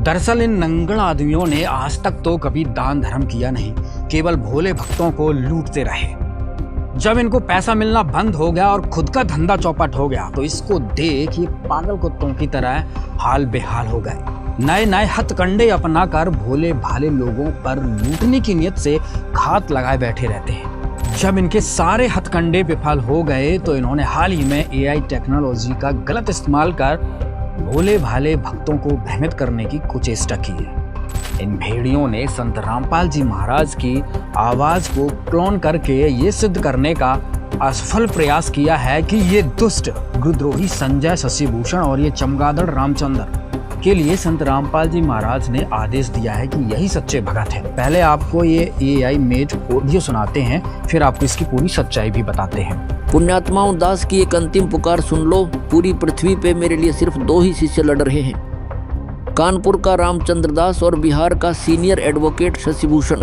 दरअसल इन नंगड़ आदमियों ने आज तक तो कभी दान धर्म किया नहीं, केवल भोले भक्तों को लूटते रहे। जब इनको पैसा मिलना बंद हो गया और खुद का धंधा चौपट हो गया तो इसको देख ये पागल कुत्तों की तरह हाल बेहाल हो गए। नए नए हथकंडे अपनाकर भोले भाले लोगों पर लूटने की नियत से घात लगाए बैठे रहते हैं। जब इनके सारे हथकंडे विफल हो गए तो इन्होंने हाल ही में AI टेक्नोलॉजी का गलत इस्तेमाल कर भोले भाले भक्तों को भ्रमित करने की कुचेष्टा की है। इन भेड़ियों ने संत रामपाल जी महाराज की आवाज को क्लोन करके ये सिद्ध करने का असफल प्रयास किया है कि ये दुष्ट गुरुद्रोही संजय शशिभूषण और ये चमगादड़ रामचंद्र के लिए संत रामपाल जी महाराज ने आदेश दिया है कि यही सच्चे भगत हैं। पहले आपको ये AI मेड ऑडियो सुनाते हैं, फिर आपको इसकी पूरी सच्चाई भी बताते हैं। पुण्यात्माओं, दास की एक अंतिम पुकार सुन लो। पूरी पृथ्वी पे मेरे लिए सिर्फ 2 ही शिष्य लड़ रहे हैं, कानपुर का रामचंद्र दास और बिहार का सीनियर एडवोकेट शशिभूषण।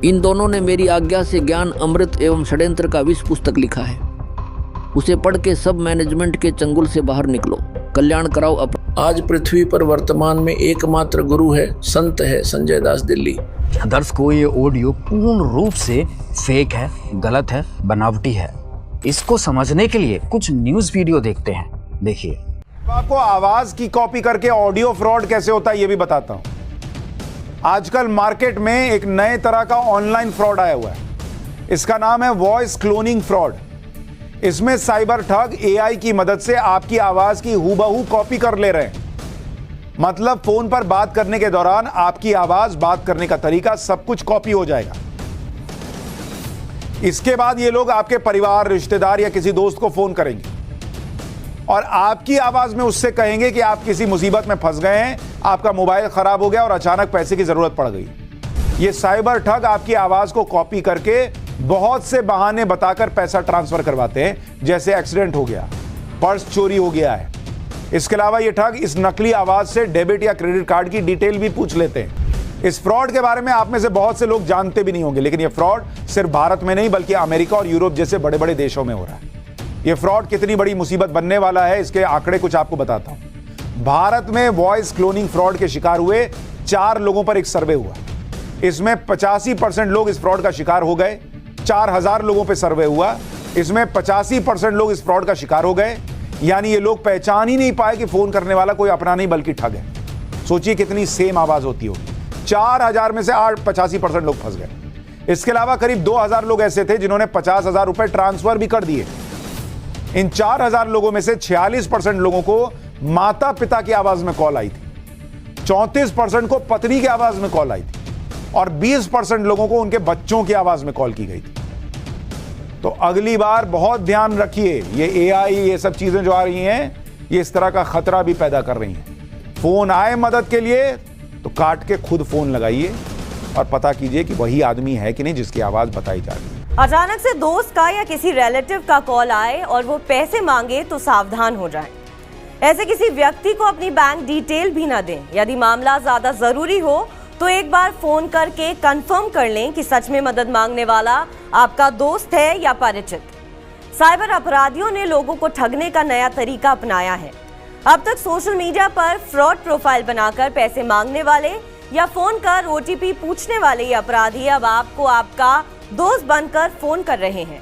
इन दोनों ने मेरी आज्ञा से ज्ञान अमृत एवं षड्यंत्र का विश्व पुस्तक लिखा है। उसे पढ़ के सब मैनेजमेंट के चंगुल से बाहर निकलो, कल्याण कराओ। आज पृथ्वी पर वर्तमान में एकमात्र गुरु है, संत है संजय दास दिल्ली। दर्शकों, ये ऑडियो पूर्ण रूप से फेक है, गलत है, बनावटी है। इसको समझने के लिए कुछ न्यूज़ वीडियो देखते हैं, देखिए। आपको आवाज की कॉपी करके ऑडियो फ्रॉड कैसे होता है ये भी बताता हूं। आजकल मार्केट में एक नए तरह का ऑनलाइन फ्रॉड आया हुआ है। इसका नाम है वॉइस क्लोनिंग फ्रॉड। इसमें साइबर ठग AI की मदद से आपकी आवाज की हूबहू कॉपी कर ले रहे हैं। मतलब फोन पर बात करने के दौरान आपकी आवाज, बात करने का तरीका, सब कुछ कॉपी हो जाएगा। इसके बाद ये लोग आपके परिवार, रिश्तेदार या किसी दोस्त को फोन करेंगे और आपकी आवाज में उससे कहेंगे कि आप किसी मुसीबत में फंस गए हैं, आपका मोबाइल खराब हो गया और अचानक पैसे की जरूरत पड़ गई। ये साइबर ठग आपकी आवाज को कॉपी करके बहुत से बहाने बताकर पैसा ट्रांसफर करवाते हैं, जैसे एक्सीडेंट हो गया, पर्स चोरी हो गया है। इसके अलावा ये ठग इस नकली आवाज से डेबिट या क्रेडिट कार्ड की डिटेल भी पूछ लेते हैं। इस फ्रॉड के बारे में आप में से बहुत से लोग जानते भी नहीं होंगे, लेकिन ये फ्रॉड सिर्फ भारत में नहीं बल्कि अमेरिका और यूरोप जैसे बड़े बड़े देशों में हो रहा है। ये फ्रॉड कितनी बड़ी मुसीबत बनने वाला है, इसके आंकड़े कुछ आपको बताता हूं। भारत में वॉइस क्लोनिंग फ्रॉड के शिकार हुए 4 लोगों पर एक सर्वे हुआ। इसमें 85% लोग इस फ्रॉड का शिकार हो गए। 4000 लोगों पे सर्वे हुआ, इसमें 85% लोग इस फ्रॉड का शिकार हो गए। यानी ये लोग पहचान ही नहीं पाए कि फोन करने वाला कोई अपना नहीं बल्कि ठग है। सोचिए कितनी सेम आवाज होती होगी। 4000 में से 85% लोग फंस गए। इसके अलावा करीब 2000 लोग ऐसे थे जिन्होंने 50,000 रुपए ट्रांसफर भी कर दिए। इन 4000 लोगों में से 46% लोगों को माता पिता की आवाज में कॉल आई थी, 34% को पत्नी की आवाज में कॉल आई थी और 20% लोगों को उनके बच्चों की आवाज में कॉल की गई थी। तो अगली बार बहुत ध्यान रखिए, ये AI, ये सब चीजें जो आ रही हैं, ये इस तरह का खतरा भी पैदा कर रही हैं। फोन आए मदद के लिए तो काट के खुद फोन लगाइए और पता कीजिए कि वही आदमी है कि नहीं जिसकी आवाज बताई जा रही है। अचानक से दोस्त का या किसी रिलेटिव का कॉल आए और वो पैसे मांगे तो सावधान हो जाएं। ऐसे किसी व्यक्ति को अपनी बैंक डिटेल भी ना दें। यदि मामला ज्यादा जरूरी हो तो एक बार फोन करके कंफर्म कर लें कि सच में मदद मांगने वाला आपका दोस्त है या परिचित। साइबर अपराधियों ने लोगों को ठगने का नया तरीका अपनाया है। अब तक सोशल मीडिया पर फ्रॉड प्रोफाइल बनाकर पैसे मांगने वाले या फोन कर OTP पूछने वाले ये अपराधी अब आपको आपका दोस्त बनकर फोन कर रहे हैं।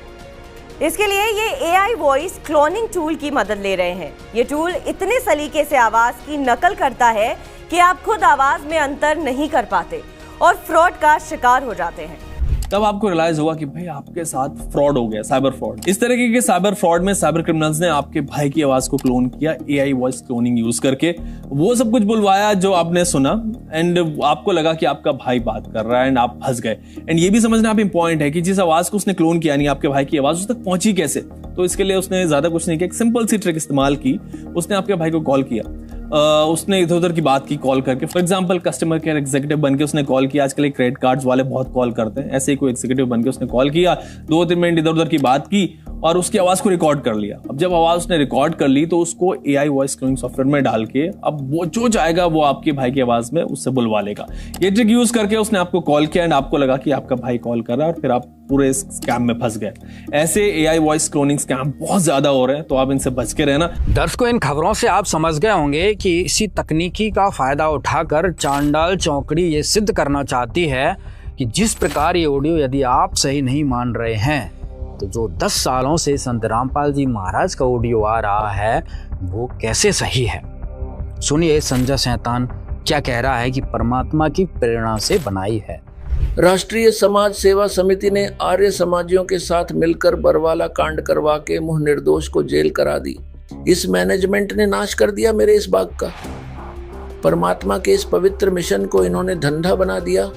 इसके लिए ये AI वॉइस क्लोनिंग टूल की मदद ले रहे हैं। ये टूल इतने सलीके से आवाज की नकल करता है कि आप खुद आवाज में अंतर नहीं कर पाते और फ्रॉड का शिकार हो जाते हैं। तब आपको रियलाइज होगा कि भाई आपके साथ फ्रॉड हो गया, साइबर फ्रॉड। इस तरीके के साइबर फ्रॉड में साइबर क्रिमिनल्स ने आपके भाई की आवाज को क्लोन किया AI वॉइस क्लोनिंग यूज करके। वो सब कुछ बुलवाया जो आपने सुना एंड आपको लगा कि आपका भाई बात कर रहा है एंड आप फंस गए। एंड ये भी समझना आप इंपॉर्टेंट है कि जिस आवाज को उसने क्लोन किया, यानी आपके भाई की आवाज उस तक पहुंची कैसे। तो इसके लिए उसने ज्यादा कुछ नहीं किया, एक सिंपल सी ट्रिक इस्तेमाल की। उसने आपके भाई को कॉल किया, उसने इधर उधर की बात की कॉल करके। For example customer care executive बनके उसने कॉल किया। आजकल क्रेडिट कार्ड्स वाले बहुत कॉल करते हैं, ऐसे ही कोई एग्जीक्यूटिव बनके उसने कॉल किया, 2-3 मिनट इधर उधर की बात की और उसकी आवाज को रिकॉर्ड कर लिया। अब जब आवाज उसने रिकॉर्ड कर ली तो उसको AI वॉइस क्लोनिंग सॉफ्टवेयर में डाल के अब वो जो चाहेगा वो आपके भाई की आवाज में उससे बुलवा लेगा। ये ट्रिक यूज करके उसने आपको कॉल किया एंड आपको लगा कि आपका भाई कॉल कर रहा है और फिर आप पूरे इस स्कैम में फंस गए। ऐसे AI वॉइस क्लोनिंग स्कैम बहुत ज्यादा हो रहे हैं, तो आप इनसे बच के रहना। दर्शकों, इन खबरों से आप समझ गए होंगे कि इसी तकनीकी का फायदा उठाकर चांडाल चौकड़ी ये सिद्ध करना चाहती है कि जिस प्रकार ये ऑडियो यदि आप सही नहीं मान रहे हैं तो जो 10 सालों से संत रामपाल जी महाराज का ऑडियो आ रहा है वो कैसे सही है। सुनिए संजय शैतान क्या कह रहा है कि परमात्मा की प्रेरणा से बनाई है। राष्ट्रीय समाज सेवा समिति ने आर्य समाजियों के साथ मिलकर बरवाला कांड करवा के मुंह निर्दोष को जेल करा दी। इस मैनेजमेंट ने नाश कर दिया मेरे इस बाग का। परमात्मा के इस पवित्र मिशन को इन्होंने धंधा बना दिया।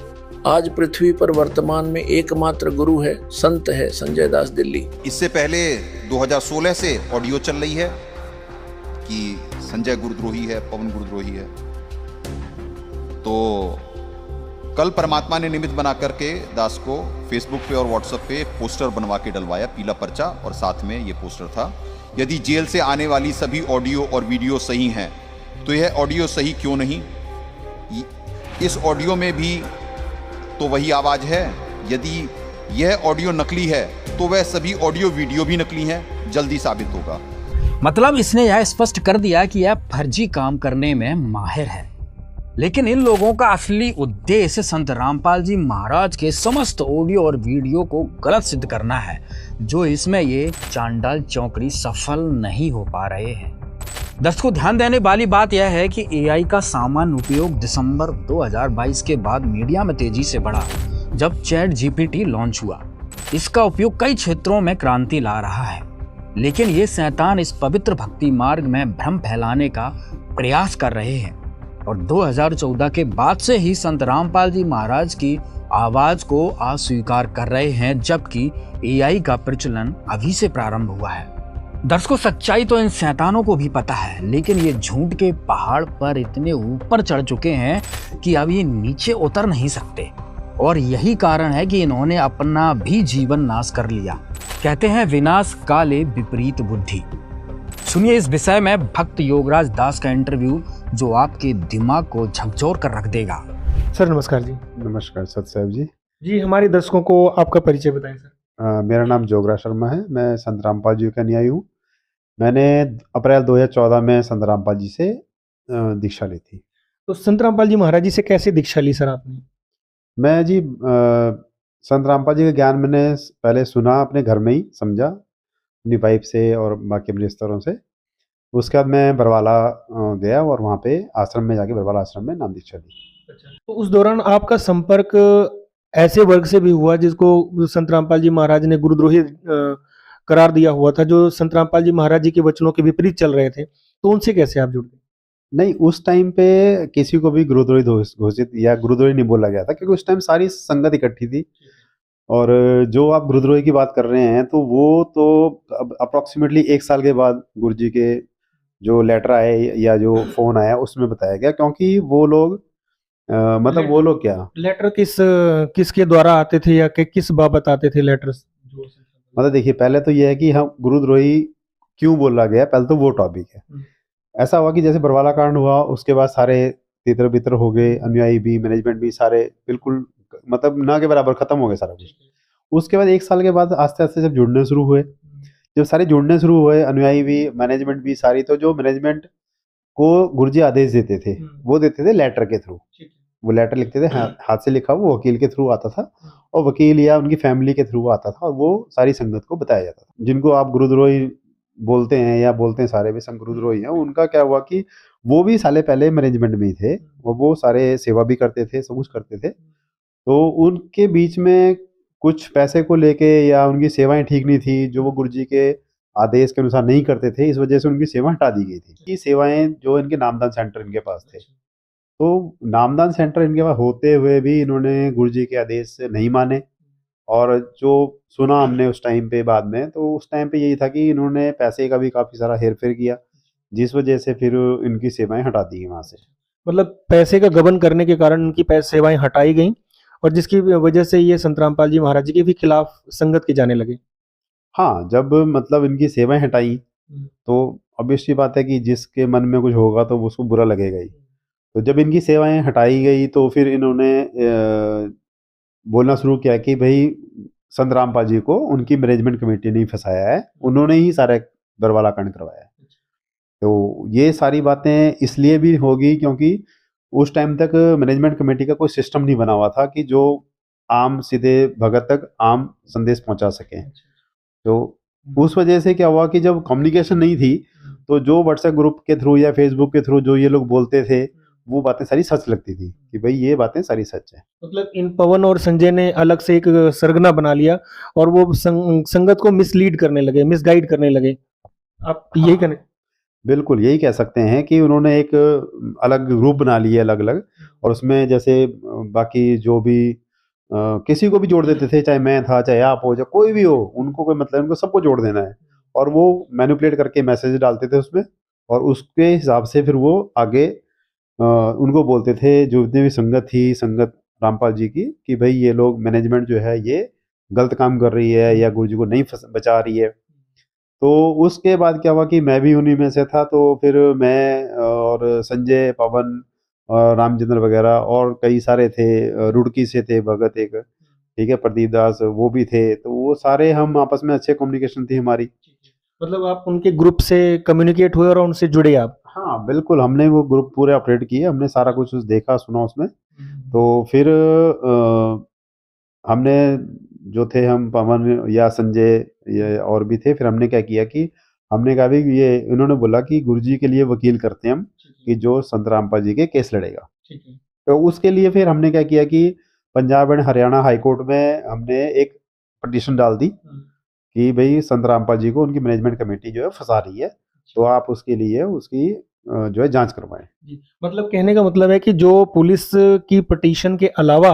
आज पृथ्वी पर वर्तमान में एकमात्र गुरु है, संत है संजय दास दिल्ली। इससे पहले 2016 से ऑडियो चल रही है कि संजय गुरुद्रोही है, पवन गुरुद्रोही है। तो कल परमात्मा ने निमित्त बना करके दास को फेसबुक पे और व्हाट्सएप पे पोस्टर बनवा के डलवाया, पीला पर्चा, और साथ में ये पोस्टर था, यदि जेल से आने वाली सभी ऑडियो और वीडियो सही हैं तो यह ऑडियो सही क्यों नहीं। इस ऑडियो में भी तो वही आवाज है। यदि यह ऑडियो नकली है तो वह सभी ऑडियो वीडियो भी नकली हैं, जल्दी साबित होगा। मतलब इसने यह स्पष्ट कर दिया कि यह फर्जी काम करने में माहिर है। लेकिन इन लोगों का असली उद्देश्य संत रामपाल जी महाराज के समस्त ऑडियो और वीडियो को गलत सिद्ध करना है, जो इसमें ये चांडाल चौकड़ी सफल नहीं हो पा रहे हैं। दर्शकों, ध्यान देने वाली बात यह है कि AI का सामान्य उपयोग दिसंबर 2022 के बाद मीडिया में तेजी से बढ़ा, जब ChatGPT लॉन्च हुआ। इसका उपयोग कई क्षेत्रों में क्रांति ला रहा है, लेकिन ये शैतान इस पवित्र भक्ति मार्ग में भ्रम फैलाने का प्रयास कर रहे हैं और 2014 के बाद से ही संत रामपाल जी महाराज की आवाज को अस्वीकार कर रहे हैं, जबकि AI का प्रचलन अभी से प्रारंभ हुआ है। दर्शकों, सच्चाई तो इन शैतानों को भी पता है, लेकिन ये झूठ के पहाड़ पर इतने ऊपर चढ़ चुके हैं कि अब ये नीचे उतर नहीं सकते, और यही कारण है कि इन्होंने अपना भी जीवन नाश कर लिया। कहते हैं विनाश काले विपरीत बुद्धि। सुनिए इस विषय में भक्त योगराज दास का इंटरव्यू, जो आपके दिमाग को झकझोर कर रख देगा। सर नमस्कार जी। नमस्कार सत साहब जी। जी हमारे दर्शकों को आपका परिचय बताएं सर। मेरा नाम जोगराज शर्मा है। मैं संत रामपाल जी का अनुयायी हूँ। मैंने अप्रैल 2014 में संत रामपाल जी से दीक्षा ली थी। तो संत रामपाल जी महाराज जी से कैसे दीक्षा ली सर आपने? मैं जी संत रामपाल जी का ज्ञान मैंने पहले सुना, अपने घर में ही समझा, अपनी वाइफ से और बाकी अपने रिश्तेदारों से। उसके बाद मैं बरवाला गया और वहाँ पे आश्रम में जाके बरवाला आश्रम में नाम दीक्षा ली। तो उस दौरान आपका संपर्क ऐसे वर्ग से भी हुआ जिसको संत रामपाल जी महाराज ने गुरुद्रोही करार दिया हुआ था, जो संत रामपाल जी महाराज जी के वचनों के विपरीत चल रहे थे, तो उनसे कैसे आप जुड़ गए? नहीं, उस टाइम पे किसी को भी गुरुद्रोही घोषित या गुरुद्रोही नहीं बोला गया था, क्योंकि उस टाइम सारी संगत इकट्ठी थी। और जो आप गुरुद्रोही की बात कर रहे हैं तो वो तो अब अप्रोक्सीमेटली 1 साल के बाद गुरु जी के जो लेटर आए या जो फोन आया उसमें बताया गया, क्योंकि वो लोग मतलब वो लोग क्या लेटर किसके द्वारा आते थे या किस बाबत आते थे लेटर्स? मतलब देखिए, पहले तो ये है कि हम गुरुद्रोही क्यों बोला गया, पहले तो वो टॉपिक है। ऐसा हुआ कि जैसे बरवाला कांड हुआ, उसके बाद सारे तितर बितर हो गए, अनुयायी भी, मैनेजमेंट भी, सारे बिल्कुल मतलब ना के बराबर खत्म हो गए सारा कुछ। उसके बाद 1 साल के बाद आस्ते आस्ते जब जुड़ने शुरू हुए, जब सारे जुड़ने शुरू हुए, अनुयायी भी, मैनेजमेंट भी सारी, तो जो मैनेजमेंट को गुरुजी आदेश देते थे वो देते थे लेटर के थ्रू। वो लेटर लिखते थे, हाथ से लिखा, वो वकील के थ्रू आता था, और वकील या उनकी फैमिली के थ्रू आता था, और वो सारी संगत को बताया जाता था। जिनको आप गुरुद्रोही बोलते हैं या बोलते हैं सारे भी संघ गुरुद्रोही हैं, उनका क्या हुआ कि वो भी साले पहले मैनेजमेंट में ही थे, और वो सारे सेवा भी करते थे, सब कुछ करते थे। तो उनके बीच में कुछ पैसे को लेके या उनकी सेवाएं ठीक नहीं थी, जो वो गुरुजी के आदेश के अनुसार नहीं करते थे, इस वजह से उनकी सेवा हटा दी गई थी। ये सेवाएं जो इनके नामदान सेंटर इनके पास थे, तो नामदान सेंटर इनके पास होते हुए भी इन्होंने गुरुजी के आदेश से नहीं माने। और जो सुना हमने उस टाइम पे बाद में, तो उस टाइम पे यही था कि इन्होंने पैसे का भी काफ़ी सारा हेर फेर किया, जिस वजह से फिर इनकी सेवाएं हटा दी गई वहाँ से। मतलब पैसे का गबन करने के कारण उनकी सेवाएं हटाई गई, और जिसकी वजह से ये संत रामपाल जी महाराज जी के भी खिलाफ संगत के जाने लगे। हाँ, जब मतलब इनकी सेवाएं हटाई तो ऑब्वियसली बात है कि जिसके मन में कुछ होगा तो उसको बुरा लगेगा ही। तो जब इनकी सेवाएं हटाई गई तो फिर इन्होंने बोलना शुरू किया कि भाई संत रामपाल जी को उनकी मैनेजमेंट कमेटी ने ही फंसाया है, उन्होंने ही सारा बरवाला कांड करवाया है। तो ये सारी बातें इसलिए भी होगी क्योंकि उस टाइम तक मैनेजमेंट कमेटी का कोई सिस्टम नहीं बना हुआ था कि जो आम सीधे भगत तक आम संदेश पहुंचा सके। तो उस वजह से क्या हुआ कि जब कम्युनिकेशन नहीं थी तो जो व्हाट्सएप ग्रुप के थ्रू या फेसबुक के थ्रू जो ये लोग बोलते थे वो बातें सारी सच लगती थी कि भाई ये बातें सारी सच है। मतलब इन पवन और संजय ने अलग से एक सरगना बना लिया और वो संगत को मिसलीड करने लगे, मिसगाइड करने लगे। आप यही कहने? बिल्कुल यही कह सकते हैं कि उन्होंने एक अलग ग्रुप बना लिए अलग अलग, और उसमें जैसे बाकी जो भी किसी को भी जोड़ देते थे, चाहे मैं था चाहे आप हो चाहे कोई भी हो, उनको कोई मतलब, उनको सबको जोड़ देना है और वो मैनिपुलेट करके मैसेज डालते थे उसमें और उसके हिसाब से फिर वो आगे उनको बोलते थे जो जितनी भी संगत थी, संगत रामपाल जी की, कि भाई ये लोग मैनेजमेंट जो है ये गलत काम कर रही है या गुरु जी को नहीं बचा रही है। तो उसके बाद क्या हुआ कि मैं भी उन्हीं में से था, तो फिर मैं और संजय, पवन और रामचंद्र वगैरह और कई सारे थे, रुड़की से थे भगत एक, ठीक है, प्रदीप दास वो भी थे, तो वो सारे हम आपस में अच्छे कम्युनिकेशन थी हमारी। मतलब आप उनके ग्रुप से कम्युनिकेट हुए और उनसे जुड़े आप? हाँ बिल्कुल, हमने वो ग्रुप पूरे ऑपरेट किए, हमने सारा कुछ देखा सुना उसमें। तो फिर हमने जो थे हम पवन या संजय ये और भी थे, फिर हमने क्या किया कि हमने कहा भी ये इन्होंने बोला कि गुरुजी के लिए वकील करते हैं हम कि जो संत रामपाल जी के केस लड़ेगा। तो उसके लिए फिर हमने क्या किया कि Punjab and Haryana high court में हमने एक पिटीशन डाल दी कि भाई संत रामपाल जी को उनकी मैनेजमेंट कमेटी जो है फंसा रही है, तो आप उसके लिए उसकी जो है जांच करवाएं। मतलब कहने का मतलब है कि जो पुलिस की पिटीशन के अलावा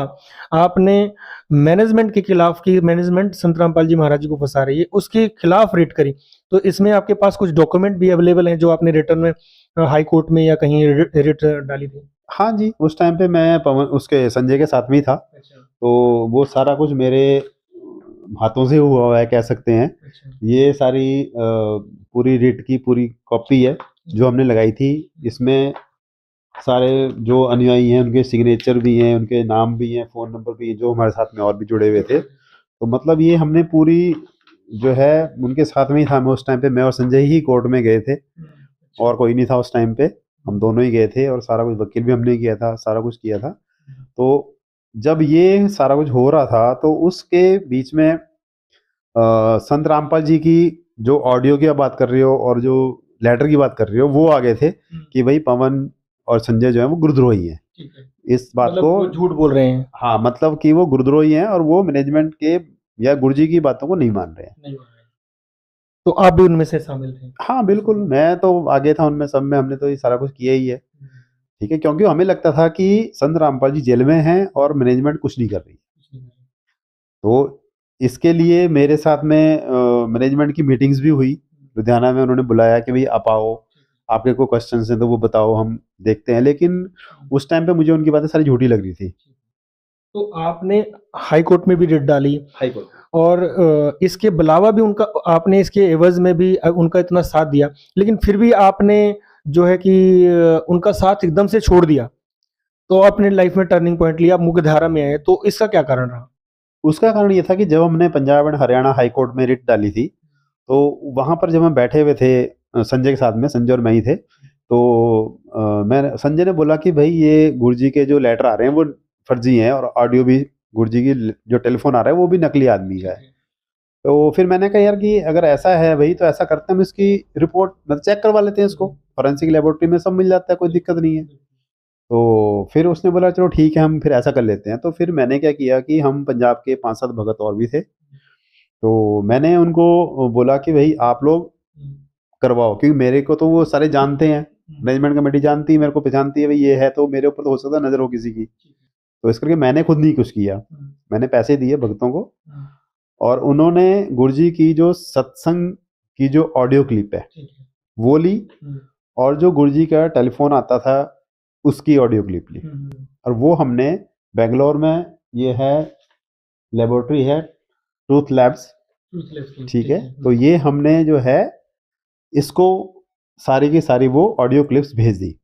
आपने मैनेजमेंट के खिलाफ की, मैनेजमेंट संत रामपाल जी महाराज जी को फंसा रही है, उसके खिलाफ रिट करी, तो इसमें आपके पास कुछ डॉक्यूमेंट भी अवेलेबल हैं जो आपने रिटर्न में हाई कोर्ट में या कहीं रिट डाली थी? हाँ जी, उस टाइम पे मैं पवन उसके संजय के साथ में ही था। तो वो सारा कुछ मेरे हाथों से हुआ है कह सकते हैं। ये सारी पूरी रिट की पूरी कॉपी है जो हमने लगाई थी। इसमें सारे जो अनुयायी हैं उनके सिग्नेचर भी हैं, उनके नाम भी हैं, फ़ोन नंबर भी हैं, जो हमारे साथ में और भी जुड़े हुए थे। तो मतलब ये हमने पूरी जो है उनके साथ में ही था। मैं उस टाइम पे मैं और संजय ही कोर्ट में गए थे और कोई नहीं था उस टाइम पे, हम दोनों ही गए थे और सारा कुछ वकील भी हमने किया था, सारा कुछ किया था। तो जब ये सारा कुछ हो रहा था तो उसके बीच में संत रामपाल जी की जो ऑडियो की आप बात कर रहे हो और जो लेटर की बात कर रहे हो वो आ गए थे कि भाई पवन और संजय जो है वो गुरुद्रोही हैं। इस बात मतलब को वो झूठ बोल रहे हैं? हाँ, मतलब कि वो गुरुद्रोही हैं और वो मैनेजमेंट के या गुरुजी की बातों को नहीं मान रहे हैं। तो आप भी उनमें से शामिल थे? हाँ बिल्कुल, मैं तो आगे था उनमें सब में, हमने तो ये सारा कुछ किया ही है, ठीक है, क्योंकि हमें लगता था कि संत रामपाल जी जेल में हैं और मैनेजमेंट कुछ नहीं कर रही। तो इसके लिए मेरे साथ में मैनेजमेंट की मीटिंग्स भी हुई लुधियाना में। उन्होंने बुलाया कि भाई आप आओ, आपके कोई क्वेश्चंस हैं तो वो बताओ, हम देखते हैं। लेकिन उस टाइम पे मुझे उनकी बातें सारी झूठी लग रही थी। तो आपने हाई कोर्ट में भी रिट डाली हाई कोर्ट और इसके अलावा भी उनका आपने इसके एवज में भी उनका इतना साथ दिया, लेकिन फिर भी आपने जो है कि उनका साथ एकदम से छोड़ दिया, तो अपने लाइफ में टर्निंग पॉइंट लिया, आप मुख्यधारा में आए, तो इसका क्या कारण रहा? उसका कारण ये था कि जब हमने Punjab and Haryana high court में रिट डाली थी तो वहाँ पर जब हम बैठे हुए थे संजय के साथ में, संजय और मैं ही थे, तो मैं संजय ने बोला कि भाई ये गुरुजी के जो लेटर आ रहे हैं वो फर्जी हैं और ऑडियो भी गुरुजी की जो टेलीफोन आ रहा है वो भी नकली आदमी का है। तो फिर मैंने कहा यार कि अगर ऐसा है भाई तो ऐसा करते हैं, हम इसकी रिपोर्ट मतलब चेक करवा लेते हैं, इसको फॉरेंसिक लेबोरेटरी में सब मिल जाता है, कोई दिक्कत नहीं है। तो फिर उसने बोला चलो ठीक है हम फिर ऐसा कर लेते हैं। तो फिर मैंने क्या किया कि हम पंजाब के 5-7 भगत और भी थे, तो मैंने उनको बोला कि भाई आप लोग करवाओ, क्योंकि मेरे को तो वो सारे जानते हैं, मैनेजमेंट कमेटी जानती है, मेरे को पहचानती है भाई ये है, तो मेरे ऊपर तो हो सकता है नजर हो किसी की। तो इस करके मैंने खुद नहीं कुछ किया, मैंने पैसे दिए भक्तों को और उन्होंने गुरुजी की जो सत्संग की जो ऑडियो क्लिप है वो ली और जो गुरुजी का टेलीफोन आता था उसकी ऑडियो क्लिप ली और वो हमने बेंगलोर में, ये है लेबोरेटरी है ट्रूथ लैब्स, ठीक है, तो ये हमने जो है इसको सारी की सारी वो ऑडियो क्लिप्स भेज दी।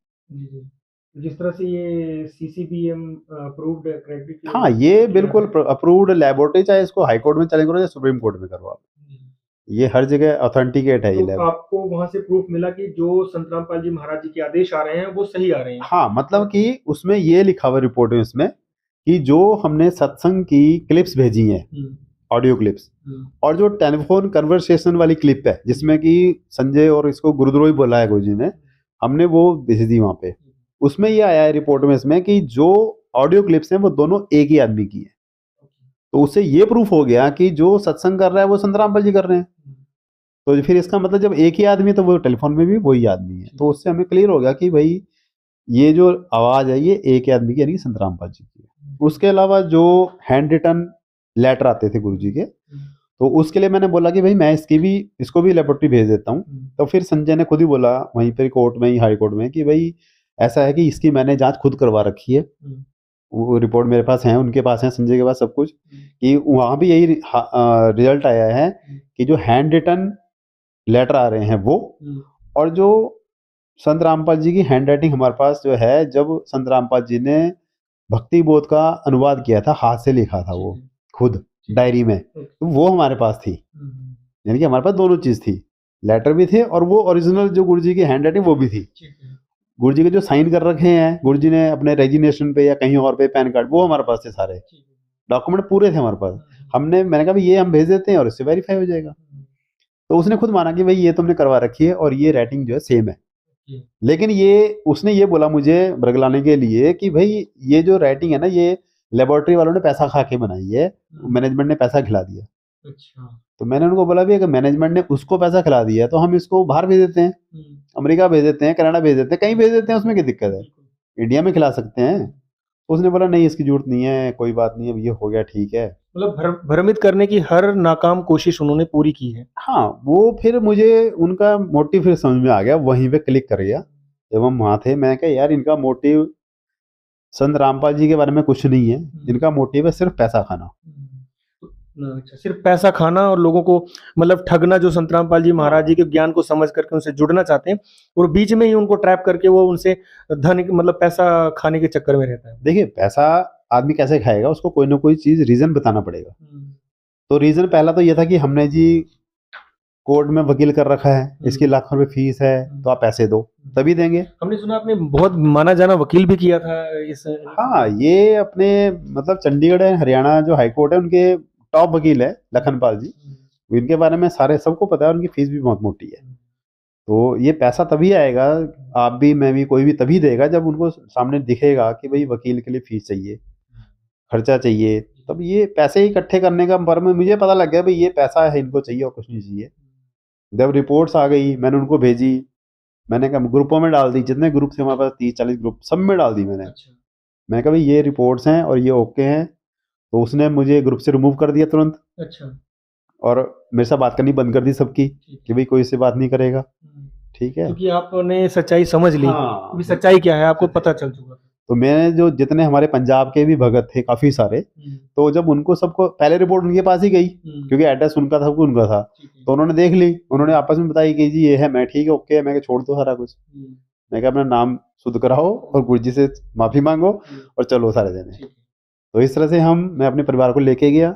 जिस तरह से ये सीसीबीएम अप्रूव्ड क्रेडिट, हाँ, ये बिल्कुल अप्रूव्ड लैबोरेटरी, चाहे इसको हाई कोर्ट में चैलेंज करो या सुप्रीम कोर्ट में करो आप, ये हर जगह ऑथेंटिकेट है ये तो लैब। आपको वहां से प्रूफ मिला कि जो संत रामपाल जी महाराज जी के आदेश आ रहे हैं वो सही आ रहे हैं? हाँ, मतलब कि उसमें ये लिखा हुआ रिपोर्ट में इसमें कि जो हमने सत्संग की क्लिप्स भेजी हैं, ऑडियो क्लिप्स, और जो टेलीफोन कन्वर्सेशन वाली क्लिप है जिसमें कि संजय और इसको गुरुद्रोही बोला है गुरुजी ने, हमने वो भेज दी वहां पे। उसमें ये आया है रिपोर्ट में इसमें कि जो ऑडियो क्लिप्स हैं वो दोनों एक ही आदमी की है। तो उससे ये प्रूफ हो गया कि जो सत्संग कर रहा है वो संत रामपाल जी कर रहे हैं। तो फिर इसका मतलब जब एक ही आदमी है तो वो टेलीफोन में भी वही आदमी है। तो उससे हमें क्लियर हो गया कि भाई ये जो आवाज है ये एक ही आदमी की, यानी कि संत रामपाल जी की है। उसके अलावा जो हैंड रिटन लेटर आते थे गुरुजी के, तो उसके लिए मैंने बोला कि भाई मैं इसको भी लेबोरेटरी भेज देता हूँ। तो फिर संजय ने खुद ही बोला वहीं पर कोर्ट में ही, हाई कोर्ट में, कि भाई ऐसा है कि इसकी मैंने जांच खुद करवा रखी है, वो रिपोर्ट मेरे पास है, उनके पास है, संजय के पास सब कुछ, कि वहाँ भी यही रिजल्ट आया है कि जो हैंड रिटन लेटर आ रहे हैं वो, और जो संत रामपाल जी की हैंड राइटिंग हमारे पास जो है, जब संत रामपाल जी ने भक्ति बोध का अनुवाद किया था, हाथ से लिखा था वो खुद डायरी में, तो वो हमारे पास थी। यानी कि हमारे पास दोनों चीज थी, लेटर भी थे और वो ओरिजिनल जो गुरुजी की हैंड राइटिंग वो भी थी। गुरुजी के जो साइन कर रखे हैं गुरुजी ने अपने रेजिग्नेशन पे या कहीं और पे, पैन कार्ड, वो हमारे पास थे, सारे डॉक्यूमेंट पूरे थे हमारे पास। मैंने कहा ये हम भेज देते हैं और इससे वेरीफाई हो जाएगा। तो उसने खुद माना कि भाई ये तुमने करवा रखी है और ये राइटिंग जो है सेम है। लेकिन उसने ये बोला मुझे बरगलाने के लिए कि भाई ये जो राइटिंग है ना, ये लेबोरेटरी वालों ने पैसा खा के बनाई है, मैनेजमेंट ने पैसा खिला दिया। तो मैंने उनको बोला भी अगर मैनेजमेंट ने उसको पैसा खिला दिया तो हम इसको बाहर भेज देते हैं, अमेरिका भेज देते हैं, कनाडा भेज देते हैं, कहीं भेज देते हैं, उसमें क्या दिक्कत है, इंडिया में खिला सकते हैं। उसने बोला नहीं, इसकी जरूरत नहीं है, कोई बात नहीं, अब ये हो गया ठीक है। मतलब भ्रमित करने की हर नाकाम कोशिश उन्होंने पूरी की है। हाँ, वो फिर मुझे उनका मोटिव फिर समझ में आ गया, वहीं पे क्लिक कर गया जब हम वहां थे। मैं कहा यार इनका मोटिव संत रामपाल जी के बारे में कुछ नहीं है, इनका मोटिव है सिर्फ पैसा खाना। अच्छा, सिर्फ पैसा खाना और लोगों को मतलब ठगना, जो संत रामपाल जी महाराज जी के ज्ञान को समझ करके उनसे जुड़ना चाहते हैं और बीच में ही उनको ट्रैप करके वो उनसे धन मतलब पैसा खाने के चक्कर में रहता है। देखिए, पैसा आदमी कैसे खाएगा, उसको कोई ना कोई चीज रीजन बताना पड़ेगा। तो रीजन पहला तो ये था कि हमने जी कोर्ट में वकील कर रखा है, इसकी लाखों रुपए फीस है, तो आप पैसे दो तभी देंगे। हमने सुना आपने बहुत माना जाना वकील भी किया था इस। हाँ, ये अपने मतलब चंडीगढ़ हरियाणा जो हाई कोर्ट है उनके टॉप वकील है लखनपाल जी, इनके बारे में सारे सबको पता है, उनकी फीस भी बहुत मोटी है। तो ये पैसा तभी आएगा, आप भी, मैं भी, कोई भी तभी देगा जब उनको सामने दिखेगा कि भाई वकील के लिए फीस चाहिए, खर्चा चाहिए। तब ये पैसे इकट्ठे करने का बारे में मुझे पता लग गया भाई ये पैसा है, इनको चाहिए और कुछ नहीं चाहिए। जब रिपोर्ट्स आ गई मैंने उनको भेजी, मैंने कहा ग्रुपों में डाल दी, जितने ग्रुप थे हमारे पास 30-40 ग्रुप, सब में डाल दी मैंने। मैं कहा भाई ये रिपोर्ट्स हैं और ये ओके हैं। तो उसने मुझे ग्रुप से रिमूव कर दिया तुरंत। अच्छा। और मेरे साथ बात करनी बंद कर दी सबकी कि भाई कोई इससे बात नहीं करेगा। ठीक है, क्योंकि आपने सच्चाई समझ ली। हाँ, अभी सच्चाई क्या है आपको पता चल चुका। तो मैंने जो जितने हमारे पंजाब के भी भगत थे काफी सारे, तो जब उनको सबको पहले रिपोर्ट उनके पास ही गई क्योंकि एड्रेस उनका था, उनका था, तो उन्होंने देख ली, उन्होंने आपस में बताई कि जी ये है, मैं ठीक है, ओके है, मैं छोड़ दो सारा कुछ। मैं कहा अपना नाम शुद्ध कराओ और गुरुजी से माफी मांगो और चलो सारे जने। तो इस तरह से मैं अपने परिवार को लेके गया।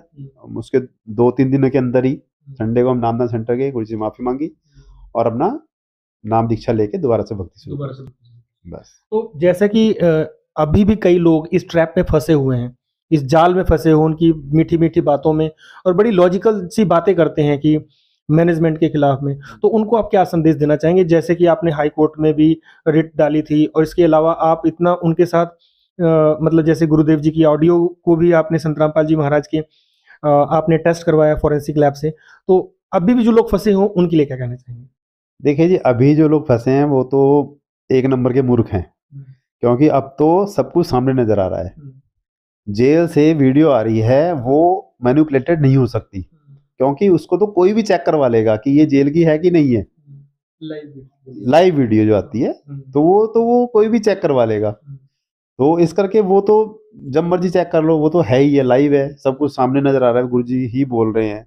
उसके 2-3 दिनों के अंदर ही संडे को हम नामदान सेंटर गए, गुरुजी से माफी मांगी और अपना नाम दीक्षा लेके दोबारा से भक्ति शुरू की। बस। तो जैसे कि अभी भी कई लोग इस ट्रैप में फंसे हुए हैं, इस जाल में फंसे हुए, उनकी मीठी मीठी बातों में और बड़ी लॉजिकल सी बातें करते हैं कि मैनेजमेंट के खिलाफ में, तो उनको आप क्या संदेश देना चाहेंगे? जैसे कि आपने हाई कोर्ट में भी रिट डाली थी और इसके अलावा आप इतना उनके साथ मतलब जैसे गुरुदेव जी की ऑडियो को भी आपने संत रामपाल जी महाराज के आपने टेस्ट करवाया फॉरेंसिक लैब से, तो अभी भी जो लोग फंसे हों उनके लिए क्या कहना चाहेंगे? देखिए जी, अभी जो लोग फंसे हैं वो तो एक नंबर के मूर्ख हैं, क्योंकि अब तो सब कुछ सामने नजर आ रहा है। जेल से वीडियो आ रही है, वो मैनिपुलेटेड नहीं हो सकती, क्योंकि उसको तो कोई भी चेक करवा लेगा कि ये जेल की है कि नहीं है। लाइव वीडियो जो आती है तो वो कोई भी चेक करवा लेगा। तो इस करके वो तो जब मर्जी चेक कर लो, वो तो है ही है, लाइव है, सब कुछ सामने नजर आ रहा है, गुरुजी ही बोल रहे हैं।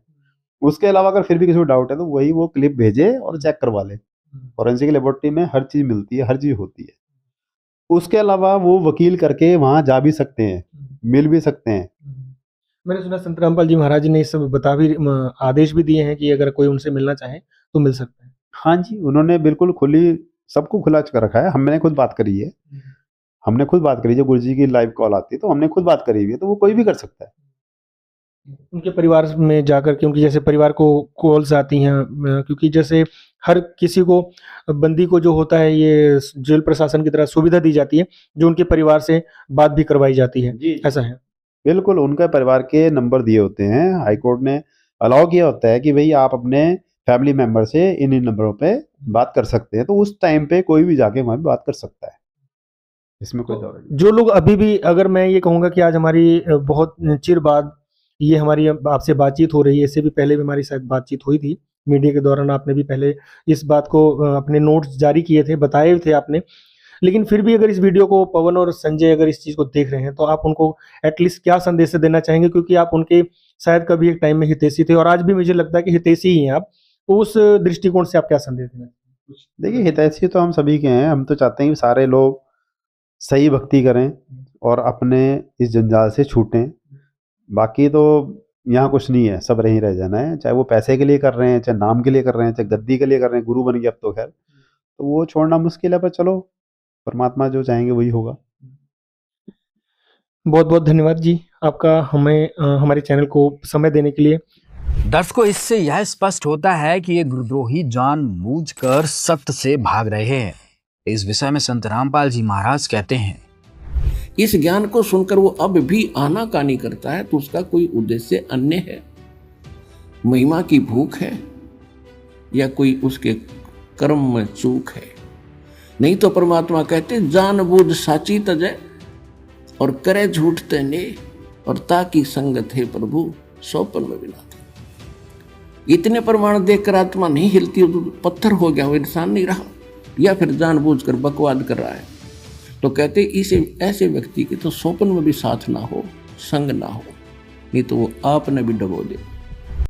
उसके अलावा अगर फिर भी किसी को डाउट है तो वही वो क्लिप भेजे और चेक करवा ले। फॉरेंसिक लेबोरेटरी में हर चीज मिलती है, हर चीज होती है। उसके अलावा वो वकील करके वहां जा भी सकते हैं, मिल भी सकते हैं। मैंने सुना संत रामपाल जी महाराज ने इस सब आदेश भी दिए हैं कि अगर कोई उनसे मिलना चाहे तो मिल सकता है। हाँ जी, उन्होंने बिल्कुल सबको खुला कर रखा है। हमने खुद बात करी है, जब गुरु जी की लाइव कॉल आती है तो हमने खुद बात करी हुई है, तो वो कोई भी कर सकता है। उनके परिवार में जाकर के, उनकी जैसे परिवार को कॉल्स आती हैं, क्योंकि जैसे हर किसी को, बंदी को जो होता है ये जेल प्रशासन की तरह सुविधा दी जाती है, जो उनके परिवार से बात भी करवाई जाती है। जी ऐसा है? बिल्कुल, उनके परिवार के नंबर दिए होते हैं। हाई कोर्ट ने अलाउ किया होता है कि भाई आप अपने फैमिली मेंबर से इन नंबरों पे बात कर सकते हैं, तो उस टाइम पे कोई भी जाके वहां बात कर सकता है, इसमें कोई दौड़ नहीं। जो लोग अभी भी, अगर मैं ये कहूँगा कि आज हमारी बहुत चिर बाद ये हमारी आपसे बातचीत हो रही है, इससे भी पहले भी हमारी शायद बातचीत हुई थी मीडिया के दौरान, आपने भी पहले इस बात को अपने नोट्स जारी किए थे, बताए थे आपने, लेकिन फिर भी अगर इस वीडियो को पवन और संजय अगर इस चीज़ को देख रहे हैं तो आप उनको एटलीस्ट क्या संदेश देना चाहेंगे, क्योंकि आप उनके शायद कभी एक टाइम में हितैषी थे और आज भी मुझे लगता है कि हितैषी ही हैं आप, तो उस दृष्टिकोण से आप क्या संदेश देना? देखिए, हितैषी तो हम सभी के हैं। हम तो चाहते हैं कि सारे लोग सही भक्ति करें और अपने इस जंजाल से छूटें। बाकी तो यहाँ कुछ नहीं है, सब रह जाना है, चाहे वो पैसे के लिए कर रहे हैं, चाहे नाम के लिए कर रहे हैं, चाहे गद्दी के लिए कर रहे हैं। गुरु बन गया अब तो खैर, तो वो छोड़ना मुश्किल है, पर चलो परमात्मा जो चाहेंगे वही होगा। बहुत बहुत धन्यवाद जी आपका, हमें हमारे चैनल को समय देने के लिए। दर्शकों, इससे यह स्पष्ट होता है कि ये गुरुद्रोही जानबूझकर सत्य से भाग रहे हैं। इस विषय में संत रामपाल जी महाराज कहते हैं, इस ज्ञान को सुनकर वो अब भी आनाकानी करता है तो उसका कोई उद्देश्य अन्य है, महिमा की भूख है या कोई उसके कर्म में चूक है। नहीं तो परमात्मा कहते जानबूझ साची तजय और करे झूठ तेने और ताकि संगत है प्रभु सौपन में बिना। इतने प्रमाण देखकर आत्मा नहीं हिलती, तो पत्थर हो गया, वो इंसान नहीं रहा, या फिर जानबूझकर बकवाद कर रहा है। तो कहते इसे ऐसे व्यक्ति के तो सौपन में भी साथ ना हो, संग ना हो, नहीं तो वो आपने भी डबो दे।